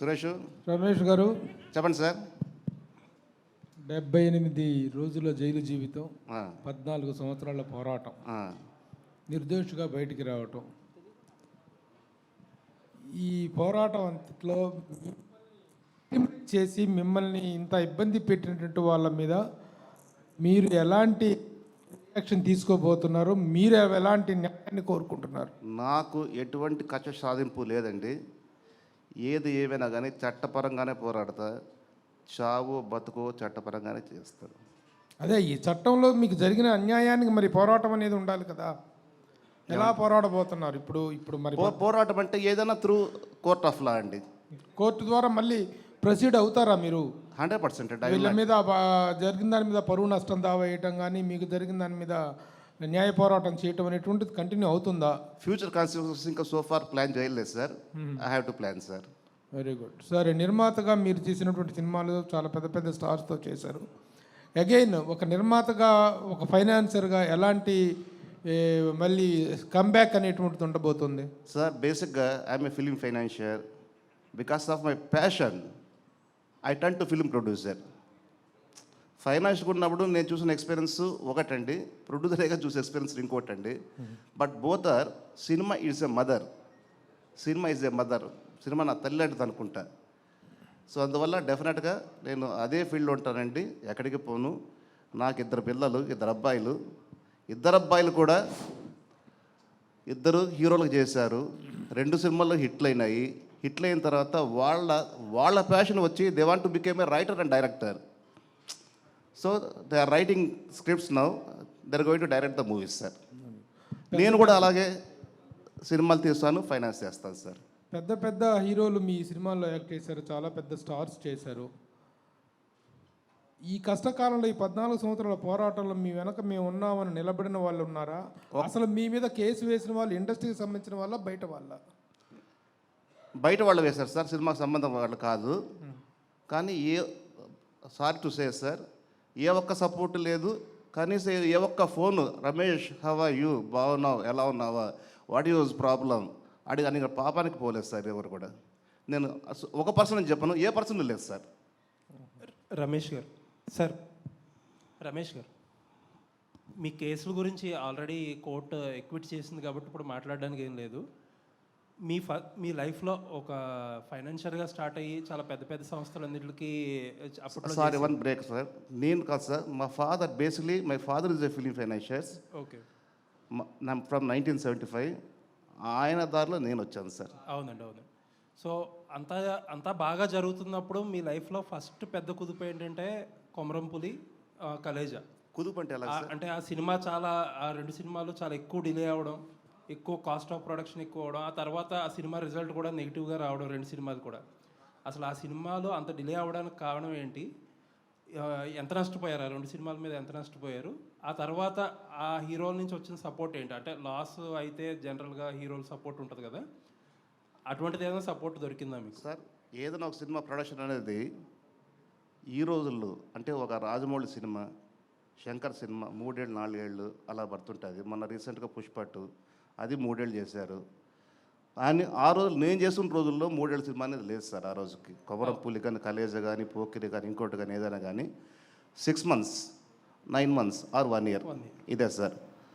సురేష్ రమేష్ గారు, చెప్పండి సార్. 78 రోజుల జైలు జీవితం, 14 సంవత్సరాల పోరాటం, నిర్దోషిగా బయటికి రావటం. ఈ పోరాటం అంతట్లో చేసి మిమ్మల్ని ఇంత ఇబ్బంది పెట్టినటువంటి వాళ్ళ మీద మీరు ఎలాంటి యాక్షన్ తీసుకోబోతున్నారు? మీరు ఎలాంటి న్యాయాన్ని కోరుకుంటున్నారు? నాకు ఎటువంటి కక్ష సాధింపు లేదండి. ఏది ఏమైనా కానీ చట్టపరంగానే పోరాడతా. చావు బతుకో చట్టపరంగానే చేస్తారు. అదే ఈ చట్టంలో మీకు జరిగిన అన్యాయానికి మరి పోరాటం అనేది ఉండాలి కదా. ఎలా పోరాడబోతున్నారు ఇప్పుడు మరి? పోరాటం అంటే ఏదైనా త్రూ కోర్ట్ ఆఫ్ లా అండి. కోర్టు ద్వారా మళ్ళీ ప్రొసీడ్ అవుతారా మీరు? 100%. వీళ్ళ మీద జరిగిన దాని మీద పరువు నష్టం దావా వేయటం కానీ మీకు జరిగిన దాని మీద న్యాయ పోరాటం చేయటం అనేటువంటిది కంటిన్యూ అవుతుందా? ఫ్యూచర్ కాన్సిక్వెన్సెస్ ఇంకా సో ఫార్ ప్లాన్ చేయలేదు sir. I have to plan sir. Very good. సరే, నిర్మాతగా మీరు చేసినటువంటి సినిమాలు చాలా పెద్ద పెద్ద స్టార్స్తో చేశారు. అగైన్ ఒక నిర్మాతగా, ఒక ఫైనాన్సర్గా ఎలాంటి మళ్ళీ కమ్బ్యాక్ అనేటువంటిది ఉండబోతుంది? సార్, బేసిక్గా I'm a film financier. Because of my passion I turn to film producer. Financial ఉన్నప్పుడు నేను చూసిన ఎక్స్పీరియన్స్ ఒకటండి, ప్రొడ్యూసర్గా చూసే ఎక్స్పీరియన్స్ ఇంకోటండి. But both are, cinema is a mother. Cinema is a mother. Cinema నా తల్లి లాంటిది అనుకుంటా. సో అందువల్ల డెఫినెట్గా నేను అదే ఫీల్డ్లో ఉంటానండి, ఎక్కడికి పోను. నాకు 2 పిల్లలు, 2 అబ్బాయిలు. 2 అబ్బాయిలు కూడా 2 హీరోలకు చేశారు. 2 సినిమాల్లో హిట్లు అయినాయి. హిట్లు అయిన తర్వాత వాళ్ళ ప్యాషన్ వచ్చి they want to became a writer and director. So they are writing scripts now. They are going to direct the movies sir. నేను కూడా అలాగే సినిమాలు తీస్తాను, ఫైనాన్స్ చేస్తాను సార్. పెద్ద పెద్ద హీరోలు మీ సినిమాల్లో యాక్ట్ చేశారు, చాలా పెద్ద స్టార్స్ చేశారు. ఈ కష్టకాలంలో, ఈ 14 సంవత్సరాల పోరాటంలో మీ వెనక మేము ఉన్నామని నిలబడిన వాళ్ళు ఉన్నారా? అసలు మీ మీద కేసు వేసిన వాళ్ళు ఇండస్ట్రీకి సంబంధించిన వాళ్ళ, బయట వాళ్ళ? బయట వాళ్ళు వేశారు సార్, సినిమాకి సంబంధం వాళ్ళు కాదు. కానీ సారీ టు సే సార్, ఏ ఒక్క సపోర్ట్ లేదు. కనీసం ఏ ఒక్క phone, Ramesh how are you, బాగున్నావు, ఎలా ఉన్నావా, వాట్ యూజ్ ప్రాబ్లం అని పాపానికి పోలేదు సార్ ఎవరు కూడా. నేను ఒక పర్సన్ అని చెప్పను, ఏ పర్సన్ లేదు సార్. రమేష్ గారు, సార్ రమేష్ గారు, మీ కేసుల గురించి ఆల్రెడీ కోర్టు ఎక్విట్ చేసింది కాబట్టి ఇప్పుడు మాట్లాడడానికి ఏం లేదు. మీ లైఫ్లో ఒక ఫైనాన్షియల్గా స్టార్ట్ అయ్యి చాలా పెద్ద పెద్ద సంస్థలన్నింటికి అప్పుడు సారీ, వన్ బ్రేక్ సార్. నేను కాదు సార్, మా father basically, my father is a film financiers. Okay. From 1975. ఆయన దారిలో నేను వచ్చాను సార్. అవునండి, అవునండి. సో అంతా బాగా జరుగుతున్నప్పుడు మీ లైఫ్లో ఫస్ట్ పెద్ద కుదుపు ఏంటంటే కొమరంపులి, కలేజా. కుదుపు అంటే ఎలా? అంటే ఆ సినిమా ఆ 2 సినిమాలు చాలా ఎక్కువ డిలే అవ్వడం, ఎక్కువ కాస్ట్ ఆఫ్ ప్రొడక్షన్ ఎక్కువ అవడం, ఆ తర్వాత ఆ సినిమా రిజల్ట్ కూడా నెగిటివ్గా రావడం, 2 సినిమాలు కూడా. అసలు ఆ సినిమాలు అంత డిలే అవ్వడానికి కారణం ఏంటి? ఎంత నష్టపోయారు? ఆ 2 సినిమాల మీద ఎంత నష్టపోయారు? ఆ తర్వాత ఆ హీరోల నుంచి వచ్చిన సపోర్ట్ ఏంటి? అంటే లాస్ అయితే జనరల్గా హీరోల సపోర్ట్ ఉంటుంది కదా, అటువంటిది ఏదైనా సపోర్ట్ దొరికిందా మీకు? సార్, ఏదైనా ఒక సినిమా ప్రొడక్షన్ అనేది ఈ రోజుల్లో, అంటే ఒక రాజమౌళి సినిమా, శంకర్ సినిమా 3 ఏళ్ళు 4 ఏళ్ళు అలా పడుతుంటుంది. మొన్న రీసెంట్గా పుష్ప 2 అది 3 ఏళ్ళు చేశారు. అని ఆ రోజులు నేను చేస్తున్న రోజుల్లో 3 ఏళ్ళ సినిమా అనేది లేదు సార్. ఆ రోజుకి కొమరంపులి కానీ, కలేజా కానీ, పోకిరి కానీ, ఇంకోటి కానీ, ఏదైనా కానీ 6 months, 9 months ఆర్ 1 year ఇదే సార్.